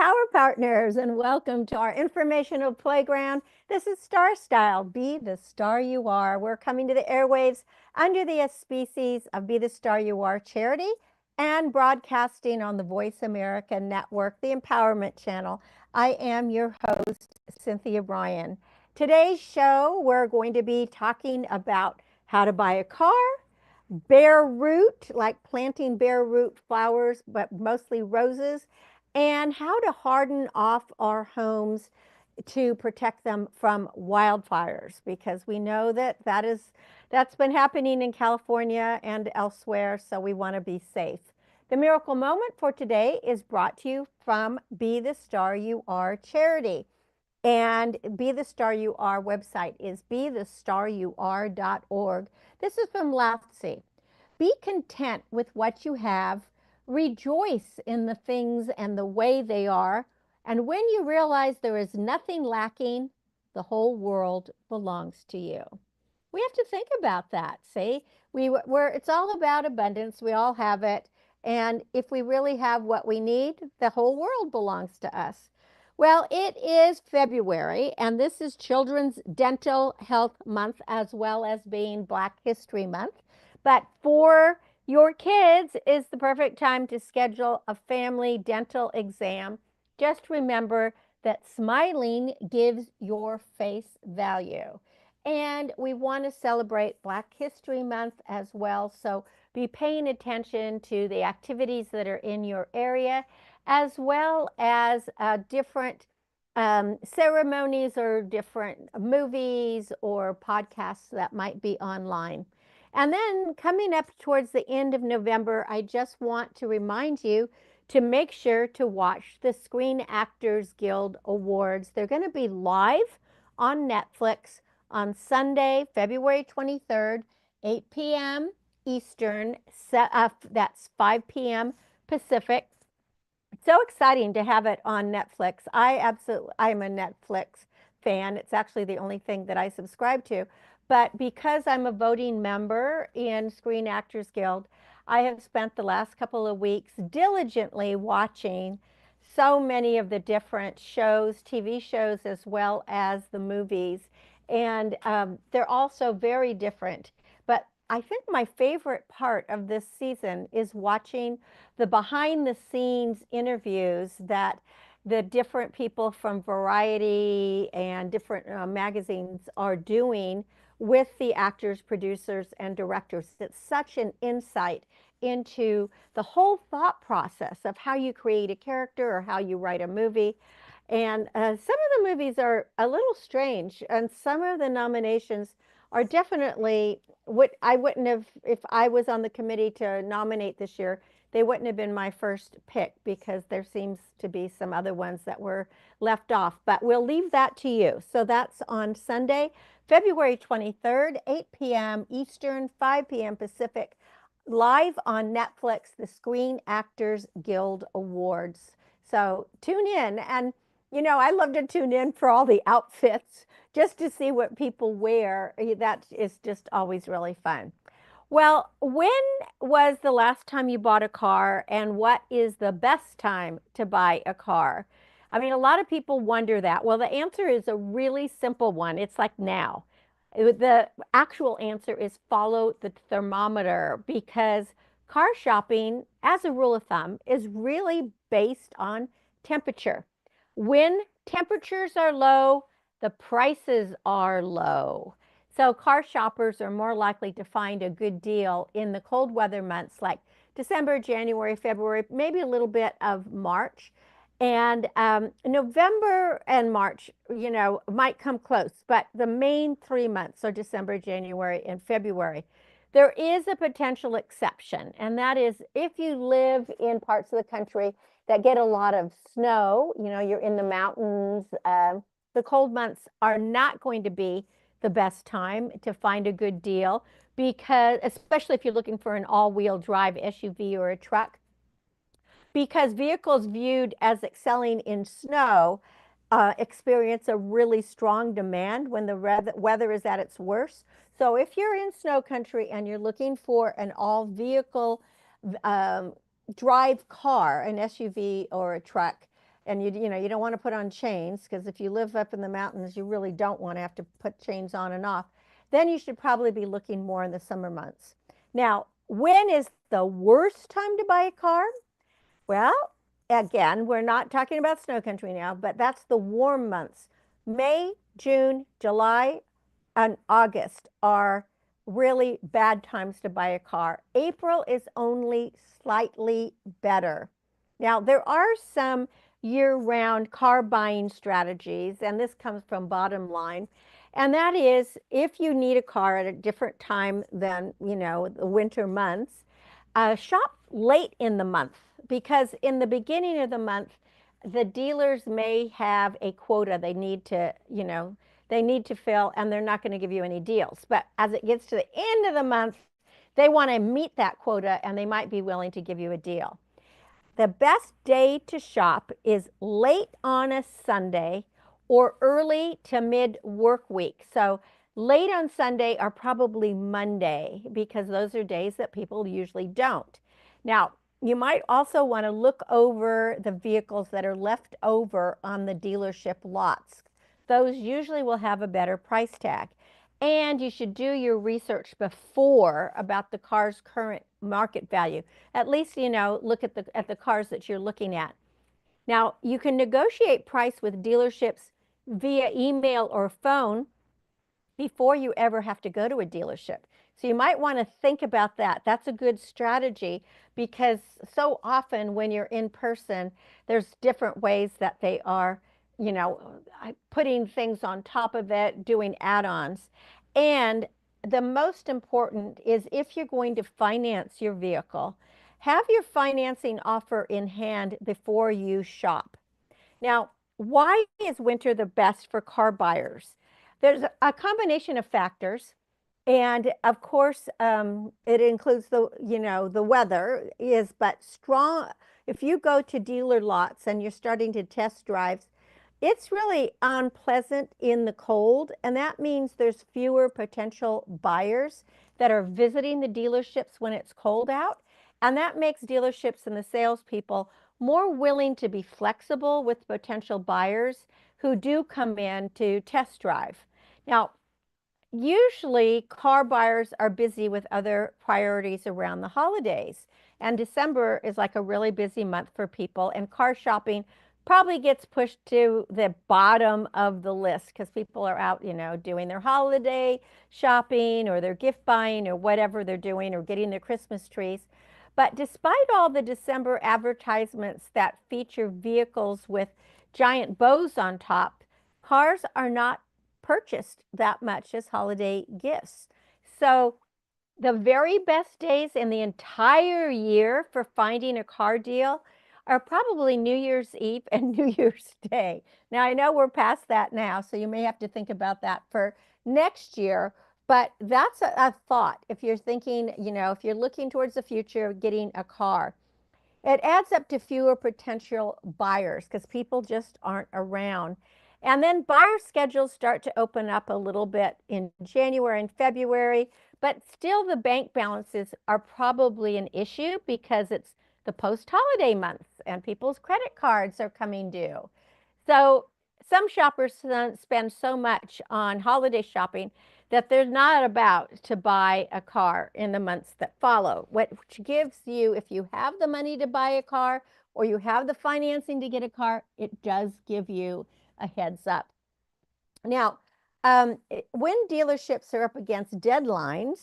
Power Partners, and welcome to our informational playground. This is Starstyle, Be the Star You Are. We're coming to the airwaves under the auspices of Be the Star You Are charity and broadcasting on the Voice America Network, the Empowerment Channel. I am your host, Cynthia Brian. Today's show, we're going to be talking about how to buy a car, bare root, like planting bare root flowers, but mostly roses, and how to harden off our homes to protect them from wildfires, because we know that's been happening in California and elsewhere, so we want to be safe. The miracle moment for today is brought to you from Be the Star You Are charity. And Be the Star You Are website is bethestaryouare.org. This is from Lafsey. Be content with what you have. Rejoice in the things and the way they are. And when you realize there is nothing lacking, the whole world belongs to you. We have to think about that. See, it's all about abundance. We all have it. And if we really have what we need, the whole world belongs to us. Well, it is February, and this is Children's Dental Health Month, as well as being Black History Month. But for your kids is the perfect time to schedule a family dental exam. Just remember that smiling gives your face value. And we want to celebrate Black History Month as well. So be paying attention to the activities that are in your area, as well as different ceremonies or different movies or podcasts that might be online. And then coming up towards the end of November, I just want to remind you to make sure to watch the Screen Actors Guild Awards. They're going to be live on Netflix on Sunday, February 23rd, 8 p.m. Eastern. That's 5 p.m. Pacific. So exciting to have it on Netflix. I'm a Netflix fan. It's actually the only thing that I subscribe to. But because I'm a voting member in Screen Actors Guild, I have spent the last couple of weeks diligently watching so many of the different shows, TV shows, as well as the movies. And they're also very different. But I think my favorite part of this season is watching the behind the scenes interviews that the different people from Variety and different magazines are doing with the actors, producers, and directors. It's such an insight into the whole thought process of how you create a character or how you write a movie. And some of the movies are a little strange, and some of the nominations are definitely what I wouldn't have, if I was on the committee to nominate this year, they wouldn't have been my first pick, because there seems to be some other ones that were left off. But we'll leave that to you. So that's on Sunday, February 23rd, 8 p.m. Eastern, 5 p.m. Pacific, live on Netflix, the Screen Actors Guild Awards. So tune in. And I love to tune in for all the outfits just to see what people wear. That is just always really fun. Well, when was the last time you bought a car, and what is the best time to buy a car? I mean, a lot of people wonder that. Well, the answer is a really simple one. It's like now. The actual answer is follow the thermometer, because car shopping, as a rule of thumb, is really based on temperature. When temperatures are low, the prices are low. So car shoppers are more likely to find a good deal in the cold weather months like December, January, February, maybe a little bit of March. And November and March, might come close, but the main 3 months are December, January, and February. There is a potential exception, and that is if you live in parts of the country that get a lot of snow, you're in the mountains, the cold months are not going to be the best time to find a good deal, because especially if you're looking for an all-wheel drive SUV or a truck, because vehicles viewed as excelling in snow experience a really strong demand when the weather is at its worst. So if you're in snow country and you're looking for an all-vehicle drive car, an SUV or a truck, And you don't want to put on chains, because if you live up in the mountains, you really don't want to have to put chains on and off. Then you should probably be looking more in the summer months. Now, when is the worst time to buy a car? Well, again, we're not talking about snow country now, but that's the warm months. May, June, July, and August are really bad times to buy a car. April is only slightly better. Now, there are some year-round car buying strategies, and this comes from Bottom Line. And that is, if you need a car at a different time than, the winter months, shop late in the month, because in the beginning of the month, the dealers may have a quota they need to fill, and they're not going to give you any deals. But as it gets to the end of the month, they want to meet that quota, and they might be willing to give you a deal. The best day to shop is late on a Sunday or early to mid work week. So late on Sunday or probably Monday, because those are days that people usually don't. Now, you might also want to look over the vehicles that are left over on the dealership lots. Those usually will have a better price tag. And you should do your research before about the car's current market value. At least, look at the cars that you're looking at. Now, you can negotiate price with dealerships via email or phone before you ever have to go to a dealership. So you might want to think about that. That's a good strategy, because so often when you're in person, there's different ways that they are, putting things on top of it, doing add-ons. And the most important is, if you're going to finance your vehicle, have your financing offer in hand before you shop. Now, why is winter the best for car buyers? There's a combination of factors. And of course, it includes the weather but strong. If you go to dealer lots and you're starting to test drives, it's really unpleasant in the cold. And that means there's fewer potential buyers that are visiting the dealerships when it's cold out. And that makes dealerships and the salespeople more willing to be flexible with potential buyers who do come in to test drive. Now, usually car buyers are busy with other priorities around the holidays, and December is like a really busy month for people, and car shopping probably gets pushed to the bottom of the list because people are out, doing their holiday shopping or their gift buying or whatever they're doing, or getting their Christmas trees. But despite all the December advertisements that feature vehicles with giant bows on top, cars are not purchased that much as holiday gifts. So the very best days in the entire year for finding a car deal are probably New Year's Eve and New Year's Day. Now, I know we're past that now, so you may have to think about that for next year, but that's a thought. If you're thinking, if you're looking towards the future of getting a car, it adds up to fewer potential buyers because people just aren't around. And then buyer schedules start to open up a little bit in January and February, but still the bank balances are probably an issue because it's the post-holiday months and people's credit cards are coming due. So some shoppers spend so much on holiday shopping that they're not about to buy a car in the months that follow, which gives you, if you have the money to buy a car or you have the financing to get a car, it does give you a heads up. Now, when dealerships are up against deadlines,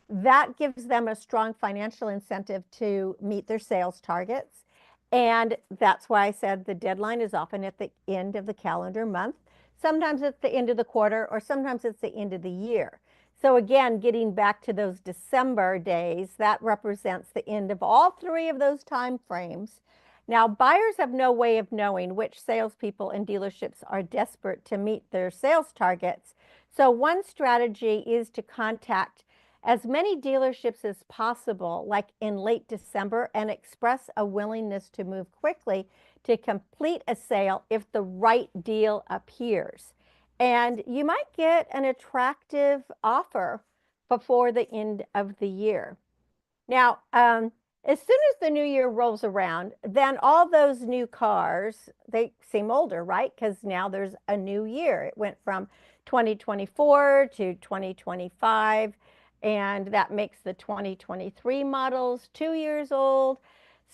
that gives them a strong financial incentive to meet their sales targets. And that's why I said the deadline is often at the end of the calendar month. Sometimes it's the end of the quarter, or sometimes it's the end of the year. So again, getting back to those December days, that represents the end of all three of those time frames. Now, buyers have no way of knowing which salespeople and dealerships are desperate to meet their sales targets. So one strategy is to contact as many dealerships as possible, like in late December, and express a willingness to move quickly to complete a sale if the right deal appears. And you might get an attractive offer before the end of the year. Now, As soon as the new year rolls around, then all those new cars, they seem older, right? Because now there's a new year. It went from 2024 to 2025, and that makes the 2023 models 2 years old.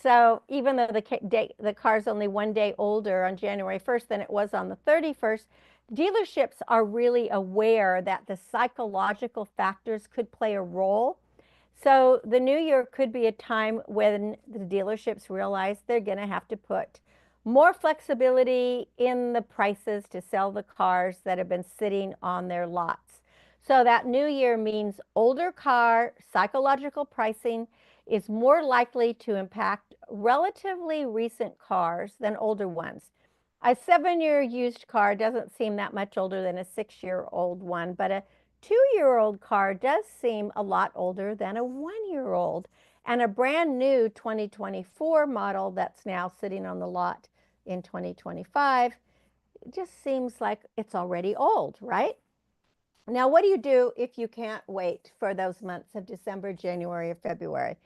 So even though the car's only one day older on January 1st than it was on the 31st, dealerships are really aware that the psychological factors could play a role. So the new year could be a time when the dealerships realize they're going to have to put more flexibility in the prices to sell the cars that have been sitting on their lots. So that new year means older car psychological pricing is more likely to impact relatively recent cars than older ones. A 7-year used car doesn't seem that much older than a 6-year-old one, but a 2-year-old car does seem a lot older than a 1-year-old. And a brand new 2024 model that's now sitting on the lot in 2025 just seems like it's already old, right? Now, what do you do if you can't wait for those months of December, January, or February?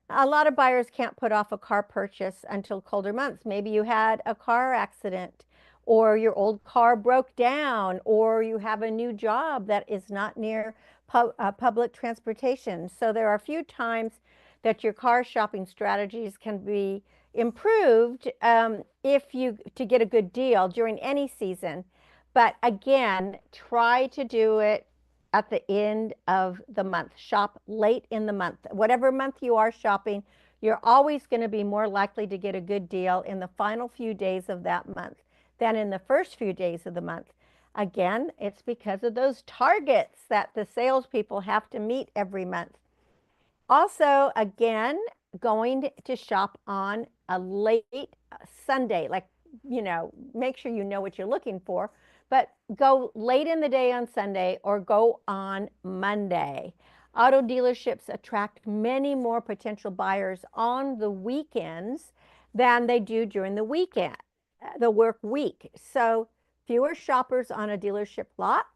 A lot of buyers can't put off a car purchase until colder months. Maybe you had a car accident, or your old car broke down, or you have a new job that is not near public transportation. So there are a few times that your car shopping strategies can be improved if you to get a good deal during any season. But again, try to do it at the end of the month. Shop late in the month. Whatever month you are shopping, you're always going to be more likely to get a good deal in the final few days of that month than in the first few days of the month. Again, it's because of those targets that the salespeople have to meet every month. Also, again, going to shop on a late Sunday, like, make sure you know what you're looking for, but go late in the day on Sunday or go on Monday. Auto dealerships attract many more potential buyers on the weekends than they do during the weekend, the work week. So fewer shoppers on a dealership lot,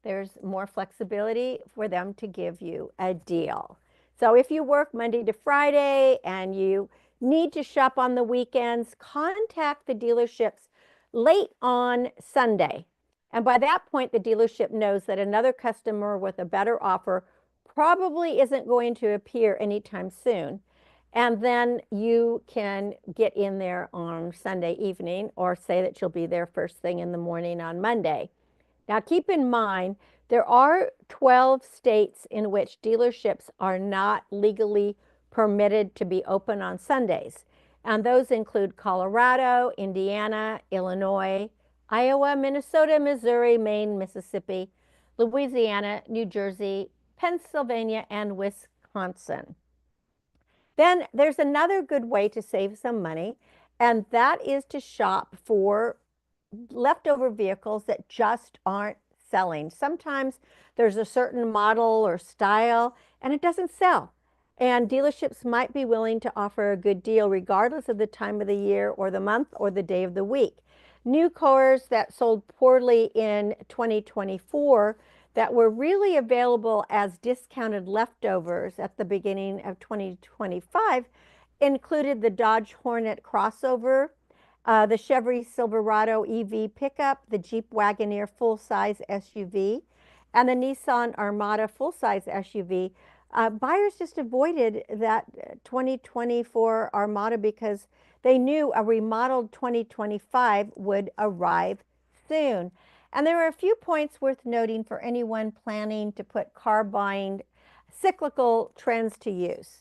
there's more flexibility for them to give you a deal. So if you work Monday to Friday and you need to shop on the weekends, contact the dealerships late on Sunday. And by that point, the dealership knows that another customer with a better offer probably isn't going to appear anytime soon. And then you can get in there on Sunday evening or say that you'll be there first thing in the morning on Monday. Now, keep in mind, there are 12 states in which dealerships are not legally permitted to be open on Sundays. And those include Colorado, Indiana, Illinois, Iowa, Minnesota, Missouri, Maine, Mississippi, Louisiana, New Jersey, Pennsylvania, and Wisconsin. Then there's another good way to save some money, and that is to shop for leftover vehicles that just aren't selling. Sometimes there's a certain model or style and it doesn't sell. And dealerships might be willing to offer a good deal regardless of the time of the year or the month or the day of the week. New cars that sold poorly in 2024 that were really available as discounted leftovers at the beginning of 2025 included the Dodge Hornet crossover, the Chevy Silverado EV pickup, the Jeep Wagoneer full-size SUV, and the Nissan Armada full-size SUV. Buyers just avoided that 2024 Armada because they knew a remodeled 2025 would arrive soon. And there are a few points worth noting for anyone planning to put car buying cyclical trends to use.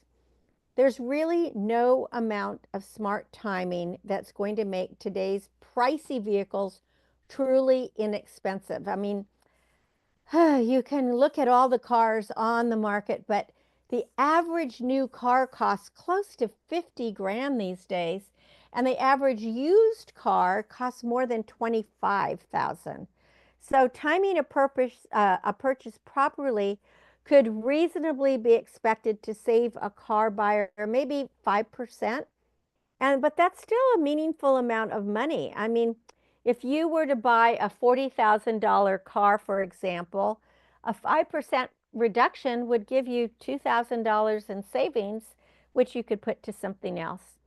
There's really no amount of smart timing that's going to make today's pricey vehicles truly inexpensive. I mean, you can look at all the cars on the market, but the average new car costs close to 50 grand these days, and the average used car costs more than 25,000. So timing a purchase properly could reasonably be expected to save a car buyer maybe 5%. But that's still a meaningful amount of money. I mean, if you were to buy a $40,000 car, for example, a 5% reduction would give you $2,000 in savings, which you could put to something else.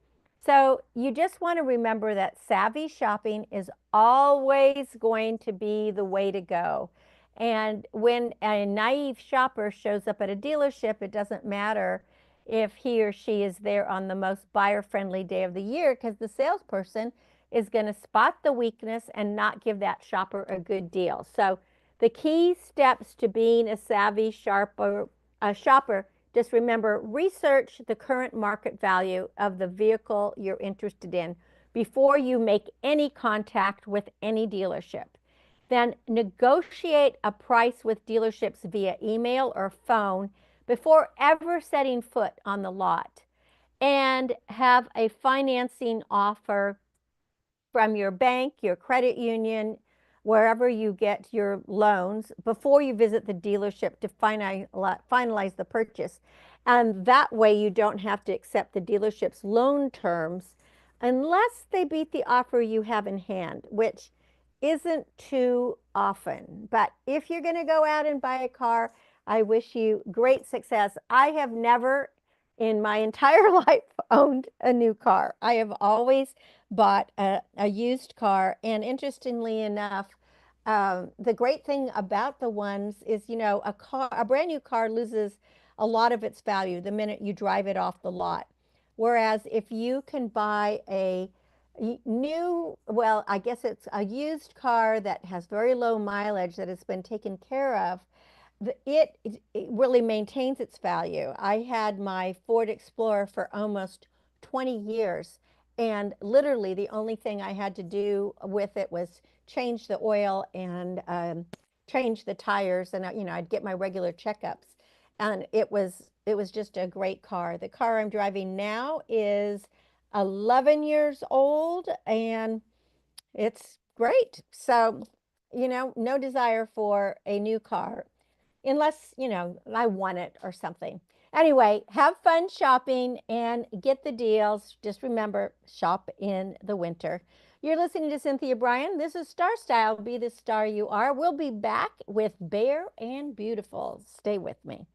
So you just want to remember that savvy shopping is always going to be the way to go. And when a naive shopper shows up at a dealership, it doesn't matter if he or she is there on the most buyer-friendly day of the year, because the salesperson is going to spot the weakness and not give that shopper a good deal. So the key steps to being a savvy shopper, just remember, research the current market value of the vehicle you're interested in before you make any contact with any dealership. Then negotiate a price with dealerships via email or phone before ever setting foot on the lot. And have a financing offer from your bank, your credit union, wherever you get your loans before you visit the dealership to finalize the purchase. And that way you don't have to accept the dealership's loan terms unless they beat the offer you have in hand, which isn't too often. But if you're going to go out and buy a car, I wish you great success. I have never in my entire life owned a new car. I have always bought a used car. And interestingly enough, the great thing about the ones is, a brand new car loses a lot of its value the minute you drive it off the lot. Whereas if you can buy a new, well, I guess it's a used car that has very low mileage that has been taken care of, it really maintains its value. I had my Ford Explorer for almost 20 years, and literally the only thing I had to do with it was change the oil and change the tires, and I'd get my regular checkups, and it was just a great car. The car I'm driving now is 11 years old, and it's great. So, no desire for a new car unless, I want it or something. Anyway, have fun shopping and get the deals. Just remember, shop in the winter. You're listening to Cynthia Brian. This is Starstyle. Be the star you are. We'll be back with Bare and Beautiful. Stay with me.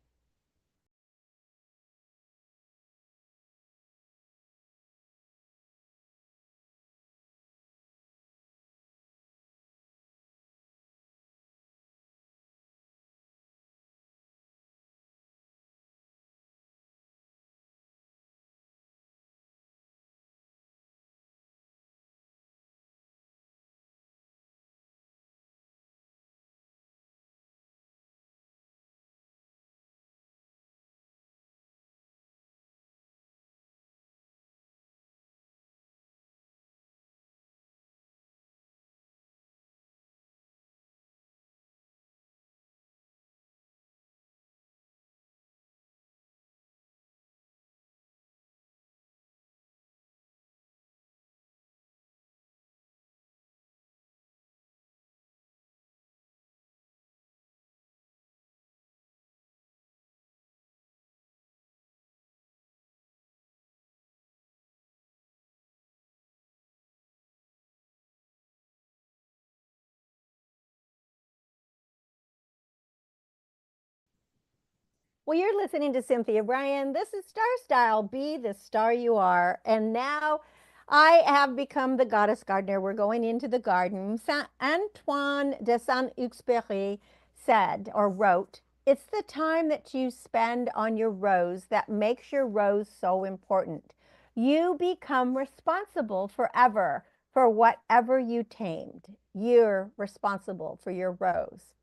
Well, you're listening to Cynthia Brian. This is Star Style. Be the star you are. And now I have become the goddess gardener. We're going into the garden. Saint Antoine de Saint-Exupéry said or wrote, "It's the time that you spend on your rose that makes your rose so important. You become responsible forever for whatever you tamed. You're responsible for your rose."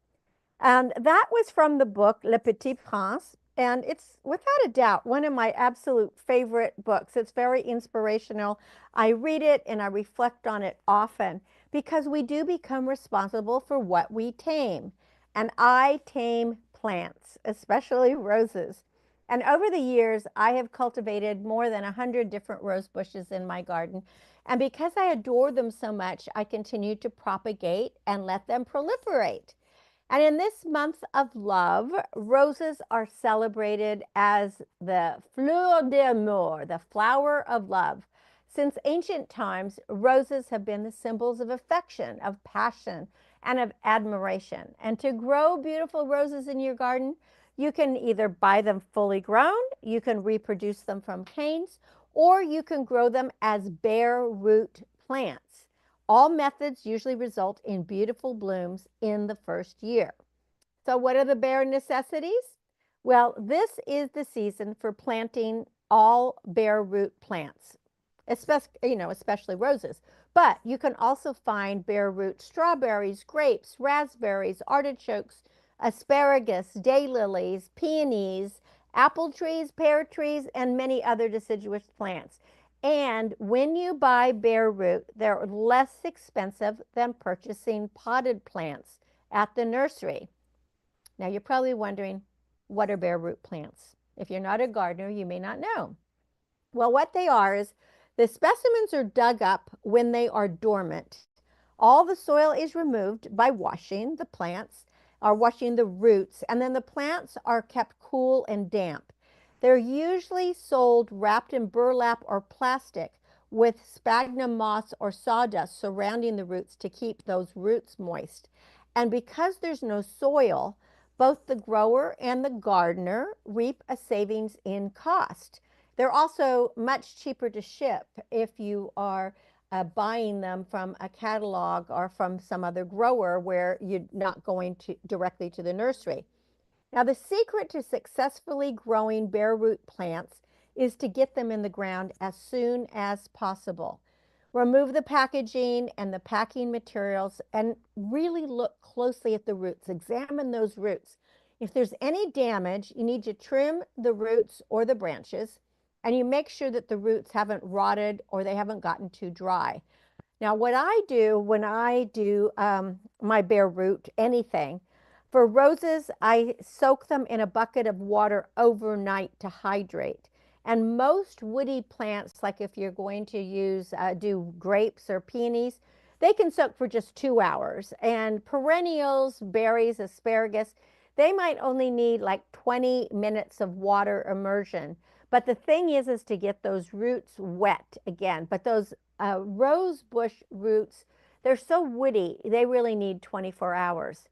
And that was from the book Le Petit Prince. And it's without a doubt one of my absolute favorite books. It's very inspirational. I read it and I reflect on it often because we do become responsible for what we tame. And I tame plants, especially roses. And over the years, I have cultivated more than 100 different rose bushes in my garden. And because I adore them so much, I continue to propagate and let them proliferate. And in this month of love, roses are celebrated as the fleur d'amour, the flower of love. Since ancient times, roses have been the symbols of affection, of passion, and of admiration. And to grow beautiful roses in your garden, You can either buy them fully grown, you can reproduce them from canes, or you can grow them as bare root plants. All methods usually result in beautiful blooms in the first year. So, what are the bare necessities? Well, this is the season for planting all bare root plants, especially roses. But you can also find bare root strawberries, grapes, raspberries, artichokes, asparagus, daylilies, peonies, apple trees, pear trees, and many other deciduous plants. And when you buy bare root, they're less expensive than purchasing potted plants at the nursery. Now, you're probably wondering, what are bare root plants? If you're not a gardener, you may not know. Well, what they are is the specimens are dug up when they are dormant. All the soil is removed by washing the plants or washing the roots, and then the plants are kept cool and damp. They're usually sold wrapped in burlap or plastic with sphagnum moss or sawdust surrounding the roots to keep those roots moist. And because there's no soil, both the grower and the gardener reap a savings in cost. They're also much cheaper to ship if you are buying them from a catalog or from some other grower where you're not going to directly to the nursery. Now, the secret to successfully growing bare root plants is to get them in the ground as soon as possible. Remove the packaging and the packing materials and really look closely at the roots. Examine those roots. If there's any damage, you need to trim the roots or the branches, and you make sure that the roots haven't rotted or they haven't gotten too dry. Now, what I do when I do my bare root anything, for roses, I soak them in a bucket of water overnight to hydrate. And most woody plants, like if you're going to do grapes or peonies, they can soak for just 2 hours. And perennials, berries, asparagus, they might only need like 20 minutes of water immersion. But the thing is to get those roots wet again. But those rose bush roots, they're so woody, they really need 24 hours.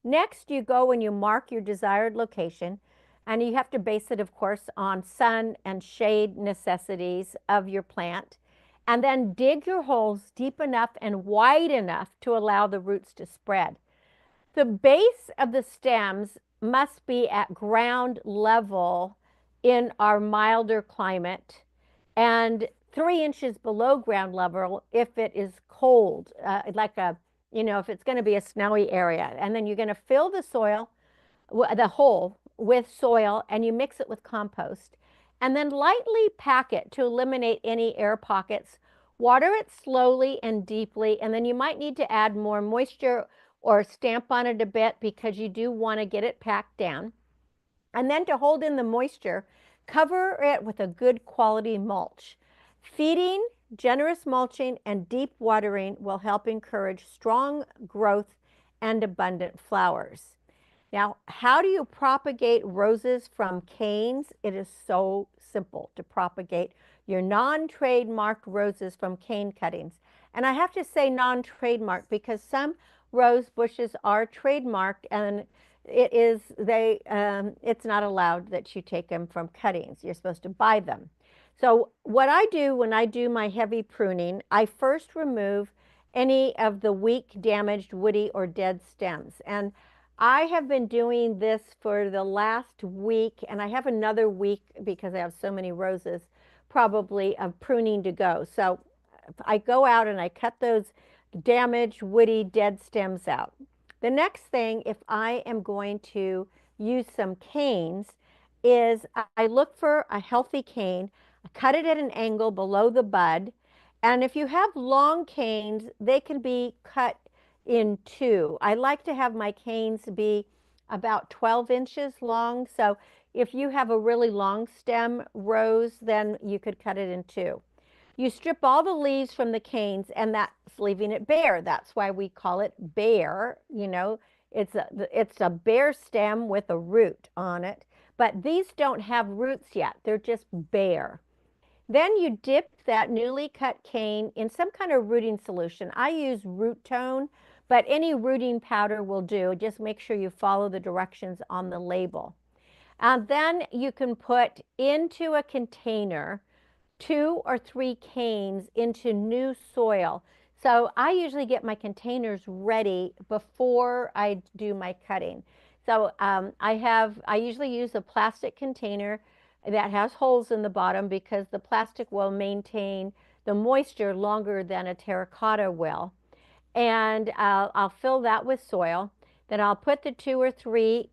Next, you go and you mark your desired location, and you have to base it, of course, on sun and shade necessities of your plant. And then dig your holes deep enough and wide enough to allow the roots to spread. The base of the stems must be at ground level in our milder climate and 3 inches below ground level if it is cold, if it's going to be a snowy area. And then you're going to fill the hole with soil, and you mix it with compost. And then lightly pack it to eliminate any air pockets. Water it slowly and deeply, and then you might need to add more moisture or stamp on it a bit because you do want to get it packed down. And then to hold in the moisture, cover it with a good quality mulch. Feeding, generous mulching, and deep watering will help encourage strong growth and abundant flowers. Now, how do you propagate roses from canes? It is so simple to propagate your non-trademarked roses from cane cuttings. And I have to say non-trademarked because some rose bushes are trademarked, and it's not allowed that you take them from cuttings. You're supposed to buy them. So what I do when I do my heavy pruning, I first remove any of the weak, damaged, woody, or dead stems. And I have been doing this for the last week, and I have another week because I have so many roses, probably of pruning to go. So I go out and I cut those damaged, woody, dead stems out. The next thing, if I am going to use some canes, is I look for a healthy cane, cut it at an angle below the bud, and if you have long canes, they can be cut in two. I like to have my canes be about 12 inches long, so if you have a really long stem rose, then you could cut it in two. You strip all the leaves from the canes, and that's leaving it bare. That's why we call it bare. It's a bare stem with a root on it, but these don't have roots yet. They're just bare. Then you dip that newly cut cane in some kind of rooting solution. I use root tone, but any rooting powder will do. Just make sure you follow the directions on the label. And then you can put into a container 2 or 3 canes into new soil. So I usually get my containers ready before I do my cutting. So I usually use a plastic container that has holes in the bottom because the plastic will maintain the moisture longer than a terracotta will. And I'll fill that with soil. Then I'll put the 2 or 3,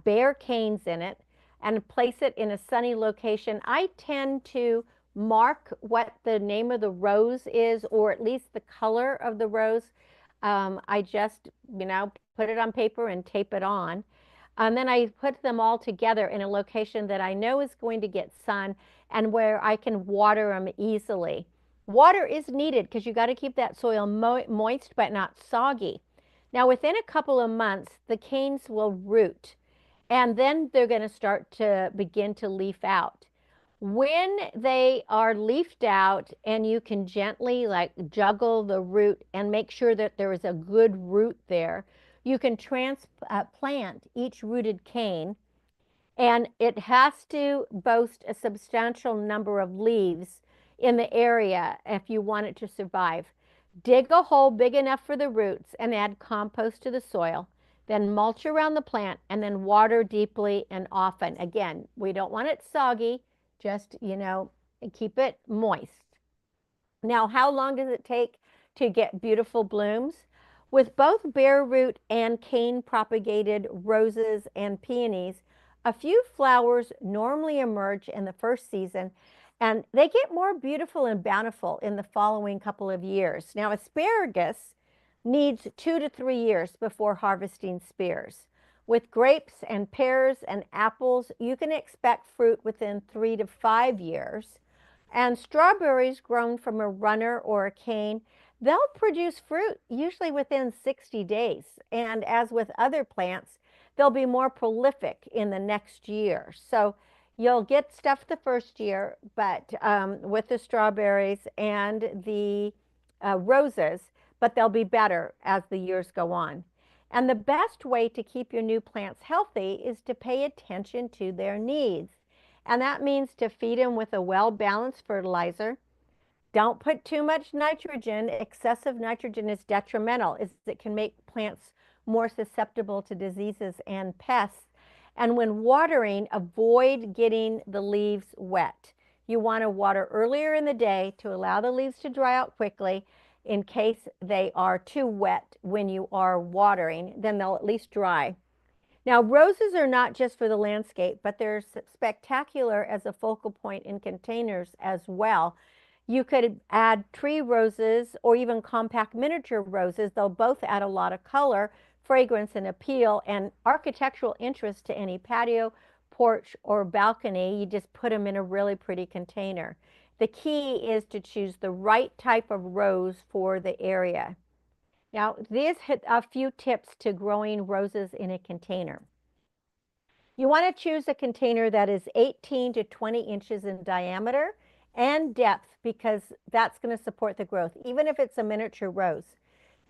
bare canes in it and place it in a sunny location. I tend to mark what the name of the rose is, or at least the color of the rose. I just, put it on paper and tape it on. And then I put them all together in a location that I know is going to get sun and where I can water them easily. Water is needed because you got to keep that soil moist but not soggy. Now, within a couple of months, the canes will root and then they're going to start to begin to leaf out. When they are leafed out and you can gently like juggle the root and make sure that there is a good root there, you can transplant each rooted cane, and it has to boast a substantial number of leaves in the area if you want it to survive. Dig a hole big enough for the roots and add compost to the soil. Then mulch around the plant and then water deeply and often. Again, we don't want it soggy, just, keep it moist. Now, how long does it take to get beautiful blooms? With both bare root and cane propagated roses and peonies, a few flowers normally emerge in the first season, and they get more beautiful and bountiful in the following couple of years. Now, asparagus needs 2 to 3 years before harvesting spears. With grapes and pears and apples, you can expect fruit within 3 to 5 years. And strawberries grown from a runner or a cane, they'll produce fruit usually within 60 days. And as with other plants, they'll be more prolific in the next year. So you'll get stuff the first year, but with the strawberries and the roses, but they'll be better as the years go on. And the best way to keep your new plants healthy is to pay attention to their needs. And that means to feed them with a well-balanced fertilizer. Don't put too much nitrogen. Excessive nitrogen is detrimental, as it can make plants more susceptible to diseases and pests. And when watering, avoid getting the leaves wet. You want to water earlier in the day to allow the leaves to dry out quickly. In case they are too wet when you are watering, then they'll at least dry. Now, roses are not just for the landscape, but they're spectacular as a focal point in containers as well. You could add tree roses or even compact miniature roses. They'll both add a lot of color, fragrance, and appeal, and architectural interest to any patio, porch, or balcony. You just put them in a really pretty container. The key is to choose the right type of rose for the area. Now, these hit a few tips to growing roses in a container. You want to choose a container that is 18 to 20 inches in diameter and depth because that's going to support the growth, even if it's a miniature rose.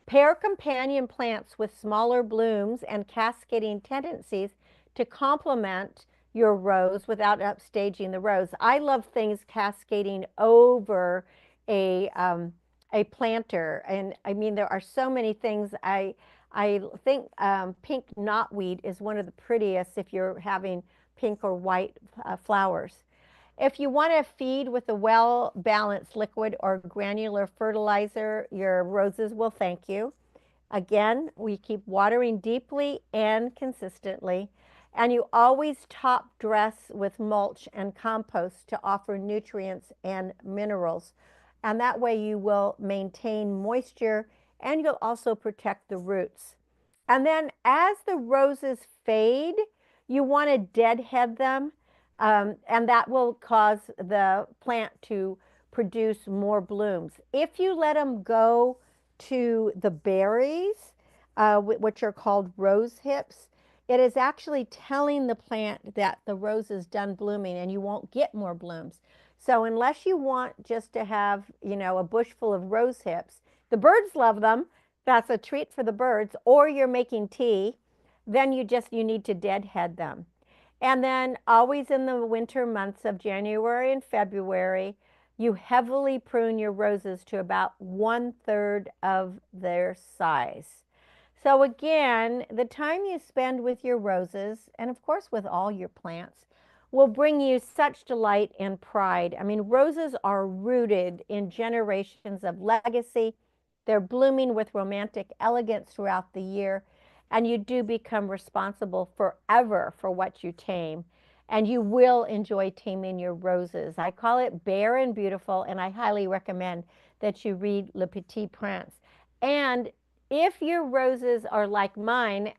Pair companion plants with smaller blooms and cascading tendencies to complement your rose without upstaging the rose. I love things cascading over a planter, and I mean there are so many things. I think pink knotweed is one of the prettiest if you're having pink or white flowers. If you want to feed with a well-balanced liquid or granular fertilizer, your roses will thank you. Again, we keep watering deeply and consistently, and you always top dress with mulch and compost to offer nutrients and minerals. And that way you will maintain moisture and you'll also protect the roots. And then as the roses fade, you want to deadhead them, and that will cause the plant to produce more blooms. If you let them go to the berries, which are called rose hips, it is actually telling the plant that the rose is done blooming and you won't get more blooms. So unless you want just to have, a bush full of rose hips, the birds love them. That's a treat for the birds, or you're making tea, then you need to deadhead them. And then always in the winter months of January and February, you heavily prune your roses to about 1/3 of their size. So again, the time you spend with your roses, and of course with all your plants, will bring you such delight and pride. I mean, roses are rooted in generations of legacy. They're blooming with romantic elegance throughout the year, and you do become responsible forever for what you tame. And you will enjoy taming your roses. I call it bare and beautiful, and I highly recommend that you read Le Petit Prince. And if your roses are like mine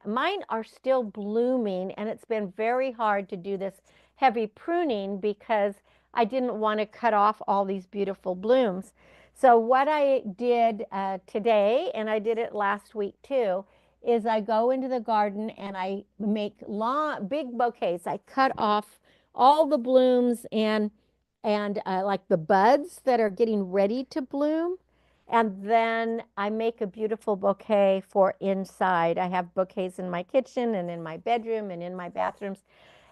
are still blooming, and it's been very hard to do this heavy pruning because I didn't want to cut off all these beautiful blooms. So what I did today, and I did it last week too, is I go into the garden and I make long, big bouquets. I cut off all the blooms and like the buds that are getting ready to bloom. And then I make a beautiful bouquet for inside. I have bouquets in my kitchen and in my bedroom and in my bathrooms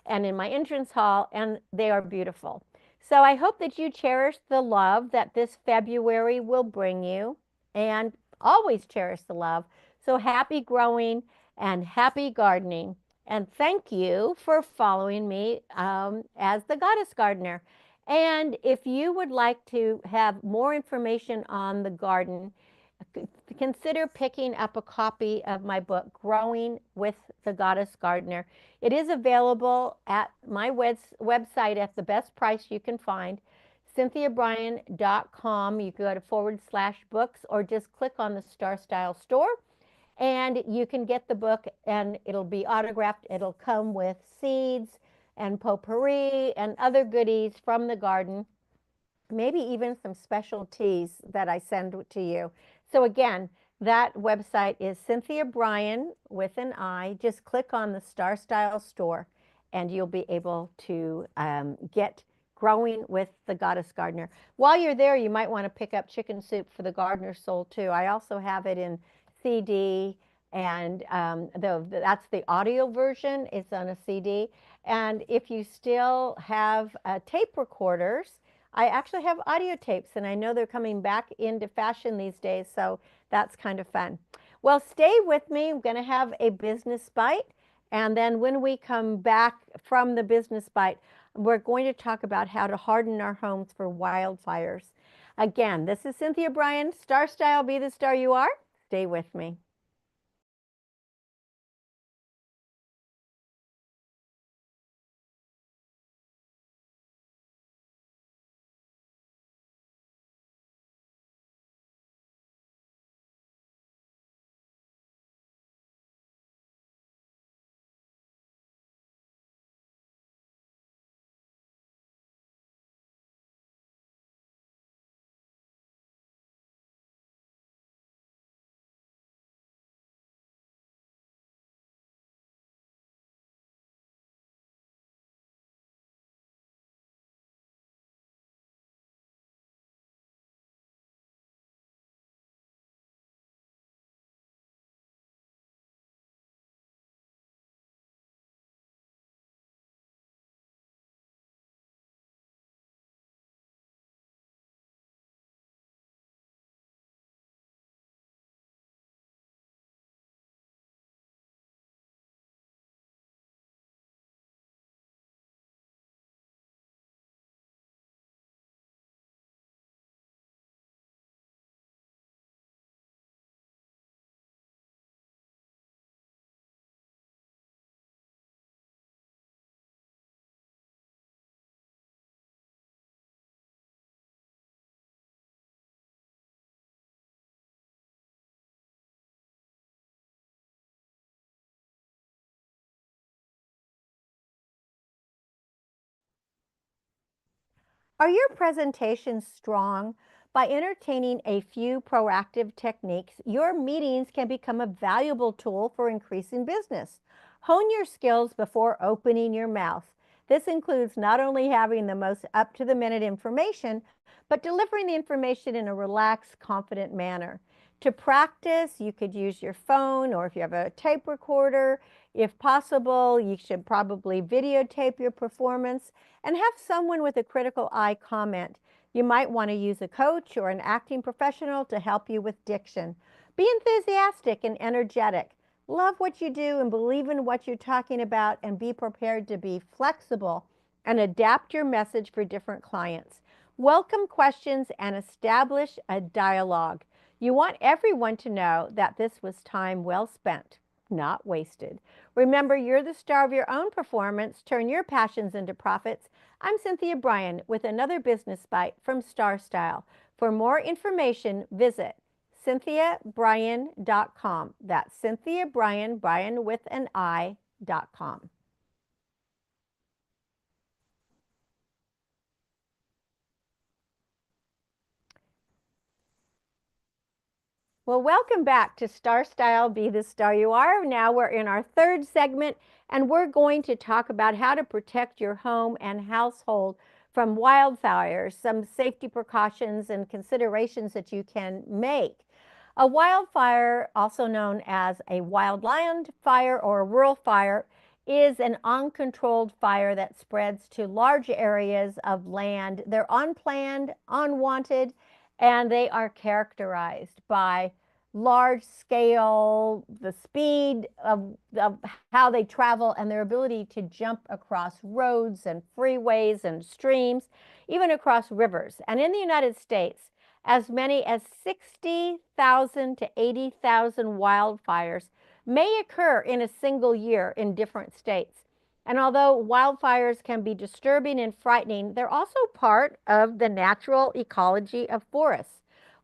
and in my entrance hall, and they are beautiful. So I hope that you cherish the love that this February will bring you and always cherish the love. So happy growing and happy gardening. And thank you for following me as the Goddess Gardener. And if you would like to have more information on the garden, consider picking up a copy of my book, Growing with the Goddess Gardener. It is available at my website at the best price you can find, cynthiabrian.com. You can go to /books or just click on the Starstyle store and you can get the book and it'll be autographed. It'll come with seeds and potpourri and other goodies from the garden, maybe even some special teas that I send to you. So again, that website is Cynthia Brian with an I. Just click on the Starstyle store and you'll be able to get Growing with the Goddess Gardener. While you're there, you might want to pick up Chicken Soup for the Gardener's Soul too. I also have it in CD, and that's the audio version. It's on a CD. And if you still have tape recorders, I actually have audio tapes, and I know they're coming back into fashion these days, so that's kind of fun. Well, stay with me. I'm going to have a business bite, and then when we come back from the business bite, we're going to talk about how to harden our homes for wildfires. Again, this is Cynthia Brian, Starstyle, be the star you are. Stay with me. Are your presentations strong? By entertaining a few proactive techniques, your meetings can become a valuable tool for increasing business. Hone your skills before opening your mouth. This includes not only having the most up-to-the-minute information, but delivering the information in a relaxed, confident manner. To practice, you could use your phone, or if you have a tape recorder, if possible, you should probably videotape your performance and have someone with a critical eye comment. You might want to use a coach or an acting professional to help you with diction. Be enthusiastic and energetic. Love what you do and believe in what you're talking about, and be prepared to be flexible and adapt your message for different clients. Welcome questions and establish a dialogue. You want everyone to know that this was time well spent, not wasted. Remember, you're the star of your own performance. Turn your passions into profits. I'm Cynthia Brian with another business bite from Starstyle. For more information, visit cynthiabrian.com. That's Cynthia Brian, Brian with an I.com. Well, welcome back to Starstyle, Be the Star You Are. Now we're in our third segment, and we're going to talk about how to protect your home and household from wildfires, some safety precautions and considerations that you can make. A wildfire, also known as a wildland fire or a rural fire, is an uncontrolled fire that spreads to large areas of land. They're unplanned, unwanted, and they are characterized by large scale, the speed of how they travel, and their ability to jump across roads and freeways and streams, even across rivers. And in the United States, as many as 60,000 to 80,000 wildfires may occur in a single year in different states. And although wildfires can be disturbing and frightening, they're also part of the natural ecology of forests.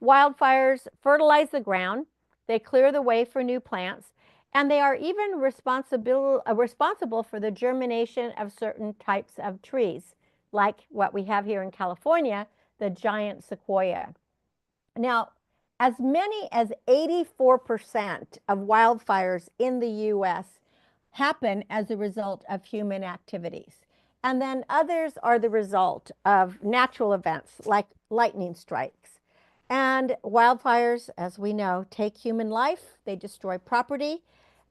Wildfires fertilize the ground, they clear the way for new plants, and they are even responsible for the germination of certain types of trees, like what we have here in California, the giant sequoia. Now, as many as 84% of wildfires in the US happen as a result of human activities. And then others are the result of natural events like lightning strikes. And wildfires, as we know, take human life, they destroy property,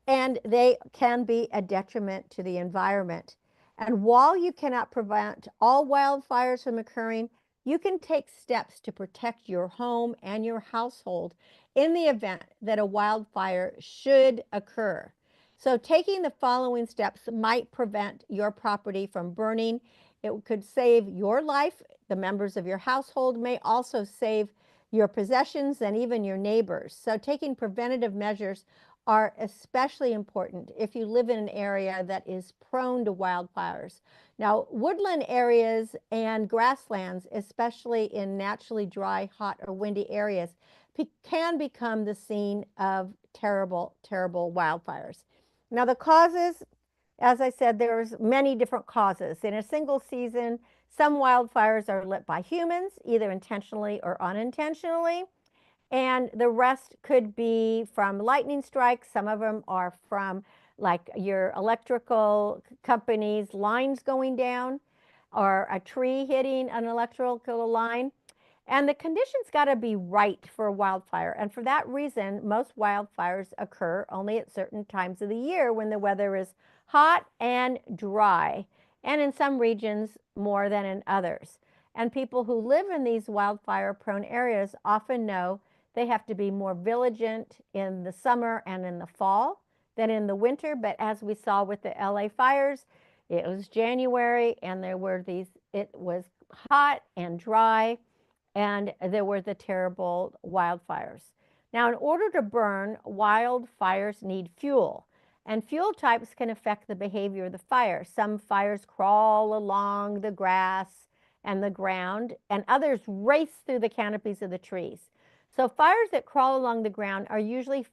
and they can be a detriment to the environment. And while you cannot prevent all wildfires from occurring, you can take steps to protect your home and your household in the event that a wildfire should occur. So taking the following steps might prevent your property from burning. It could save your life. The members of your household may also save your possessions and even your neighbors. So taking preventative measures are especially important if you live in an area that is prone to wildfires. Now, woodland areas and grasslands, especially in naturally dry, hot, or windy areas, can become the scene of terrible, terrible wildfires. Now, the causes, as I said, there's many different causes. In a single season, some wildfires are lit by humans, either intentionally or unintentionally. And the rest could be from lightning strikes. Some of them are from like your electrical company's lines going down, or a tree hitting an electrical line. And the conditions got to be right for a wildfire. And for that reason, most wildfires occur only at certain times of the year when the weather is hot and dry, and in some regions more than in others. And people who live in these wildfire-prone areas often know they have to be more vigilant in the summer and in the fall than in the winter. But as we saw with the LA fires, it was January and it was hot and dry, and there were the terrible wildfires. Now, in order to burn, wildfires need fuel, and fuel types can affect the behavior of the fire. Some fires crawl along the grass and the ground, and others race through the canopies of the trees. So fires that crawl along the ground are usually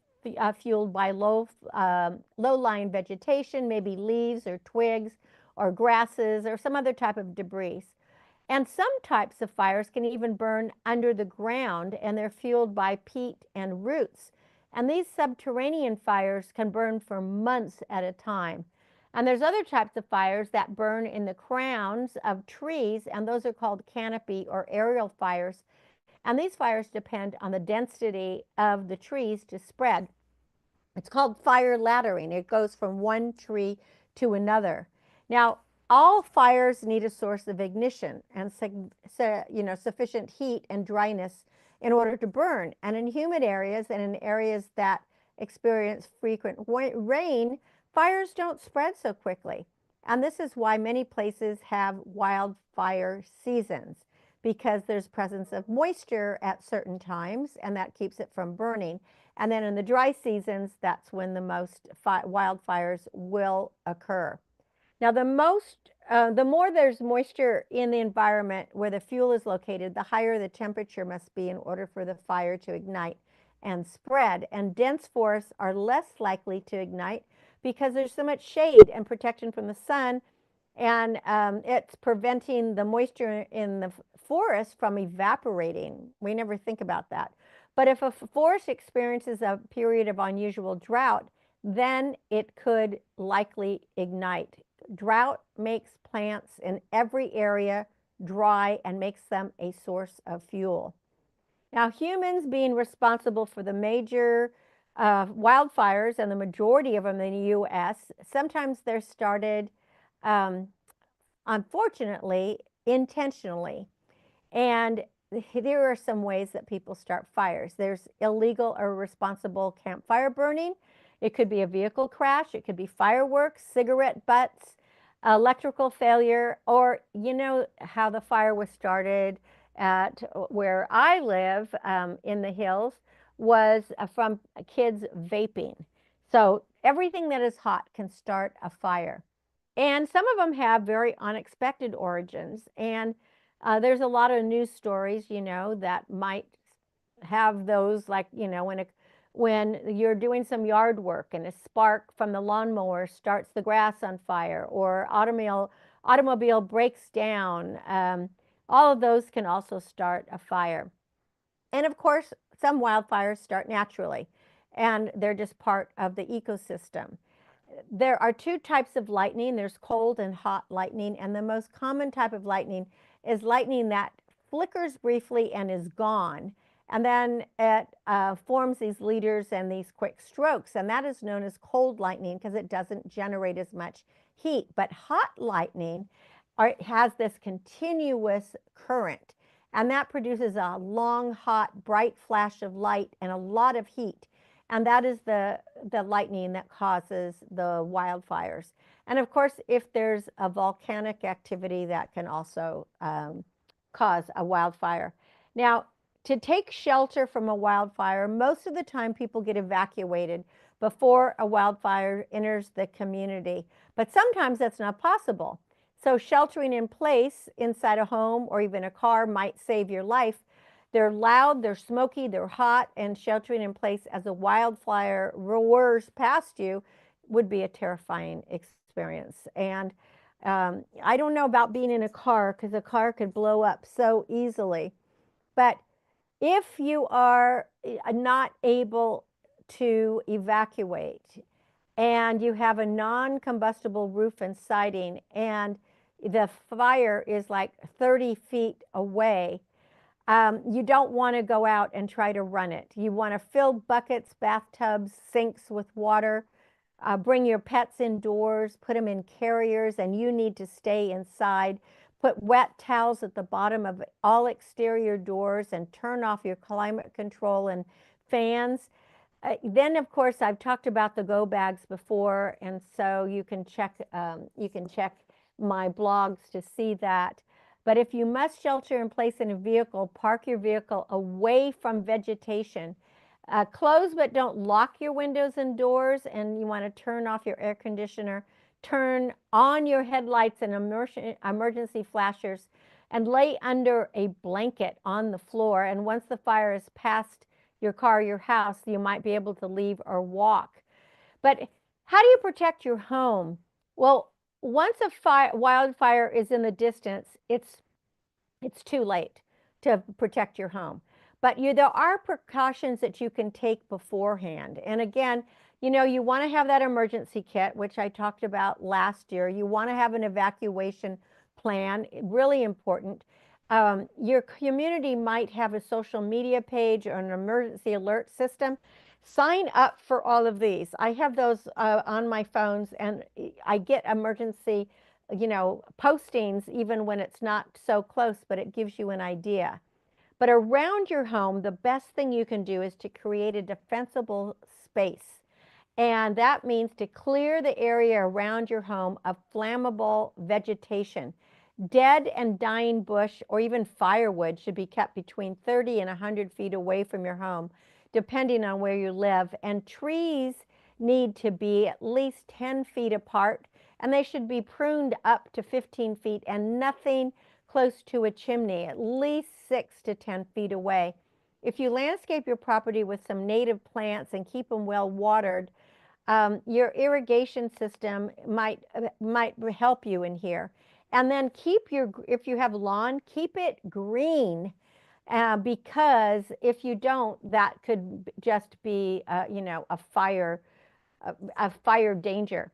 fueled by low-lying vegetation, maybe leaves or twigs or grasses or some other type of debris. And some types of fires can even burn under the ground, and they're fueled by peat and roots. And these subterranean fires can burn for months at a time. And there's other types of fires that burn in the crowns of trees, and those are called canopy or aerial fires. And these fires depend on the density of the trees to spread. It's called fire laddering. It goes from one tree to another. Now, all fires need a source of ignition and sufficient heat and dryness in order to burn. And in humid areas and in areas that experience frequent rain, fires don't spread so quickly. And this is why many places have wildfire seasons, because there's presence of moisture at certain times and that keeps it from burning. And then in the dry seasons, that's when the most wildfires will occur. Now, the more there's moisture in the environment where the fuel is located, the higher the temperature must be in order for the fire to ignite and spread. And dense forests are less likely to ignite because there's so much shade and protection from the sun, and it's preventing the moisture in the forest from evaporating. We never think about that. But if a forest experiences a period of unusual drought, then it could likely ignite. Drought makes plants in every area dry and makes them a source of fuel. Now, humans being responsible for the major wildfires, and the majority of them in the US, sometimes they're started, um, unfortunately, intentionally. And there are some ways that people start fires. There's illegal or irresponsible campfire burning. It could be a vehicle crash. It could be fireworks, cigarette butts, electrical failure, or you know how the fire was started at where I live in the hills was from kids vaping. So everything that is hot can start a fire. And some of them have very unexpected origins. And there's a lot of news stories, that might have those, like, when you're doing some yard work and a spark from the lawnmower starts the grass on fire, or automobile breaks down. All of those can also start a fire. And of course, some wildfires start naturally, and they're just part of the ecosystem. There are two types of lightning. There's cold and hot lightning, and the most common type of lightning is lightning that flickers briefly and is gone, and then it forms these leaders and these quick strokes, and that is known as cold lightning because it doesn't generate as much heat. But hot lightning has this continuous current, and that produces a long, hot, bright flash of light and a lot of heat. And that is the lightning that causes the wildfires. And of course, if there's a volcanic activity, that can also cause a wildfire. Now, to take shelter from a wildfire, most of the time people get evacuated before a wildfire enters the community. But sometimes that's not possible. So sheltering in place inside a home or even a car might save your life. They're loud, they're smoky, they're hot, and sheltering in place as a wildfire roars past you would be a terrifying experience. And I don't know about being in a car, because a car could blow up so easily. But if you are not able to evacuate and you have a non-combustible roof and siding, and the fire is like 30 feet away, you don't want to go out and try to run it. You want to fill buckets, bathtubs, sinks with water. Bring your pets indoors, put them in carriers, and you need to stay inside. Put wet towels at the bottom of all exterior doors and turn off your climate control and fans. Then, of course, I've talked about the go bags before, and so you can check my blogs to see that. But if you must shelter in place in a vehicle, park your vehicle away from vegetation. Close but don't lock your windows and doors, and you want to turn off your air conditioner. Turn on your headlights and emergency flashers, and lay under a blanket on the floor. And once the fire is past your car, your house, you might be able to leave or walk. But how do you protect your home? Well, once a wildfire is in the distance, it's too late to protect your home. But there are precautions that you can take beforehand. And again, you want to have that emergency kit, which I talked about last year. You want to have an evacuation plan, really important. Your community might have a social media page or an emergency alert system. Sign up for all of these. I have those on my phones, and I get emergency, postings even when it's not so close, but it gives you an idea. But around your home, the best thing you can do is to create a defensible space. And that means to clear the area around your home of flammable vegetation. Dead and dying bush or even firewood should be kept between 30 and 100 feet away from your home, depending on where you live. And trees need to be at least 10 feet apart, and they should be pruned up to 15 feet and nothing close to a chimney, at least 6 to 10 feet away. If you landscape your property with some native plants and keep them well watered, your irrigation system might help you in here. And then if you have lawn, keep it green, because if you don't, that could just be, a fire danger.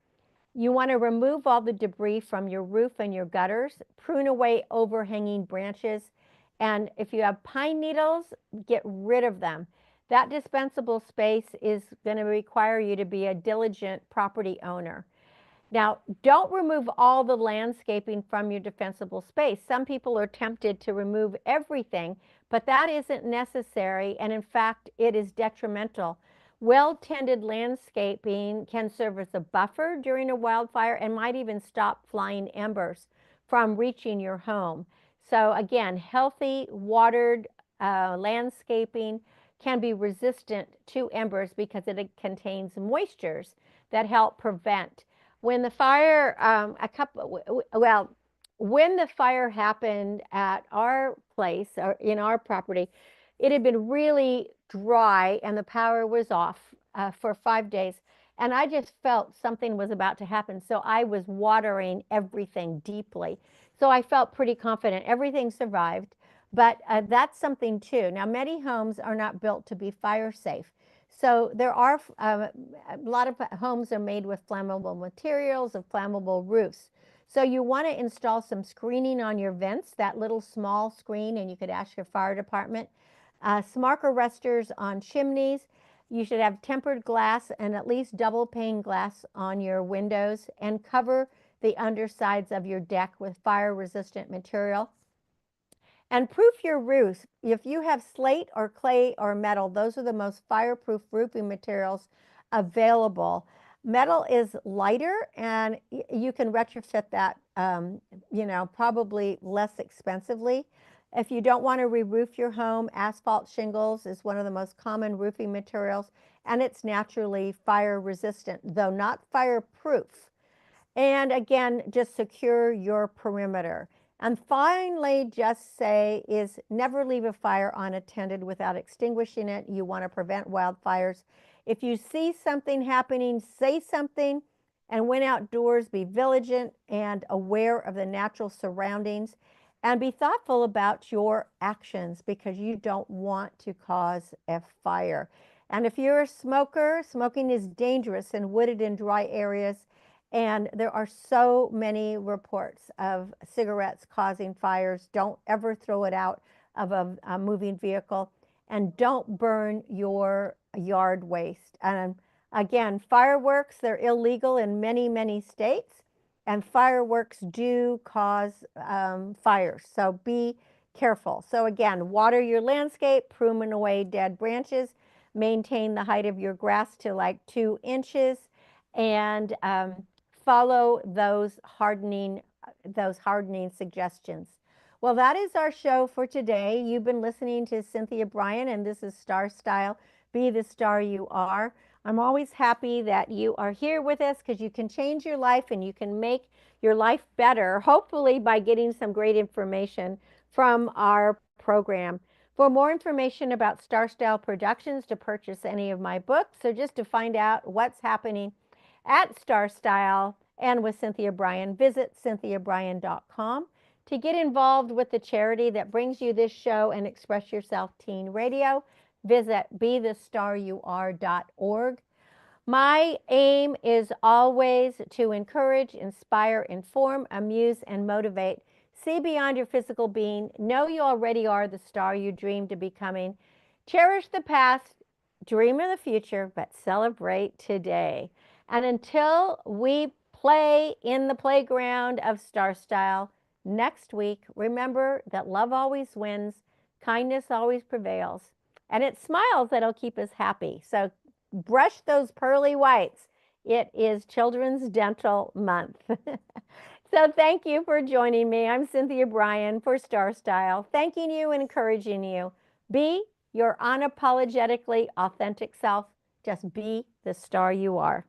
You want to remove all the debris from your roof and your gutters, prune away overhanging branches, and if you have pine needles, get rid of them. That dispensable space is going to require you to be a diligent property owner. Now, don't remove all the landscaping from your defensible space. Some people are tempted to remove everything, but that isn't necessary, and in fact, it is detrimental. Well-tended landscaping can serve as a buffer during a wildfire and might even stop flying embers from reaching your home. So again, healthy, watered landscaping can be resistant to embers because it contains moistures that help prevent. When the fire, when the fire happened at our place or in our property, it had been really dry and the power was off for 5 days. And I just felt something was about to happen. So I was watering everything deeply. So I felt pretty confident. Everything survived. But that's something too. Now, many homes are not built to be fire safe. So there are a lot of homes are made with flammable materials and flammable roofs. So you want to install some screening on your vents, that little small screen, and you could ask your fire department. Smart arresters on chimneys. You should have tempered glass and at least double pane glass on your windows, and cover the undersides of your deck with fire resistant material. And proof your roofs. If you have slate or clay or metal, those are the most fireproof roofing materials available. Metal is lighter, and you can retrofit that, probably less expensively. If you don't want to re-roof your home, asphalt shingles is one of the most common roofing materials, and it's naturally fire resistant, though not fireproof. And again, just secure your perimeter. And finally, just say is never leave a fire unattended without extinguishing it. You want to prevent wildfires. If you see something happening, say something. And when outdoors, be vigilant and aware of the natural surroundings. And be thoughtful about your actions, because you don't want to cause a fire. And if you're a smoker, smoking is dangerous in wooded and dry areas. And there are so many reports of cigarettes causing fires. Don't ever throw it out of a moving vehicle. And don't burn your yard waste. And again, fireworks, they're illegal in many, many states. And fireworks do cause fires. So be careful. So again, water your landscape, prune away dead branches, maintain the height of your grass to like 2 inches, and follow those hardening suggestions. Well, that is our show for today. You've been listening to Cynthia Brian, and this is Starstyle. Be the star you are. I'm always happy that you are here with us, because you can change your life and you can make your life better, hopefully by getting some great information from our program. For more information about Starstyle Productions, to purchase any of my books, or just to find out what's happening at Starstyle and with Cynthia Brian, visit cynthiabrian.com. To get involved with the charity that brings you this show and Express Yourself Teen Radio, visit bethestaryouare.org. My aim is always to encourage, inspire, inform, amuse, and motivate. See beyond your physical being. Know you already are the star you dreamed of becoming. Cherish the past, dream of the future, but celebrate today. And until we play in the playground of Starstyle next week, remember that love always wins, kindness always prevails, and it's smiles that'll keep us happy. So brush those pearly whites. It is Children's Dental Month. So thank you for joining me. I'm Cynthia Brian for Starstyle, thanking you and encouraging you. Be your unapologetically authentic self. Just be the star you are.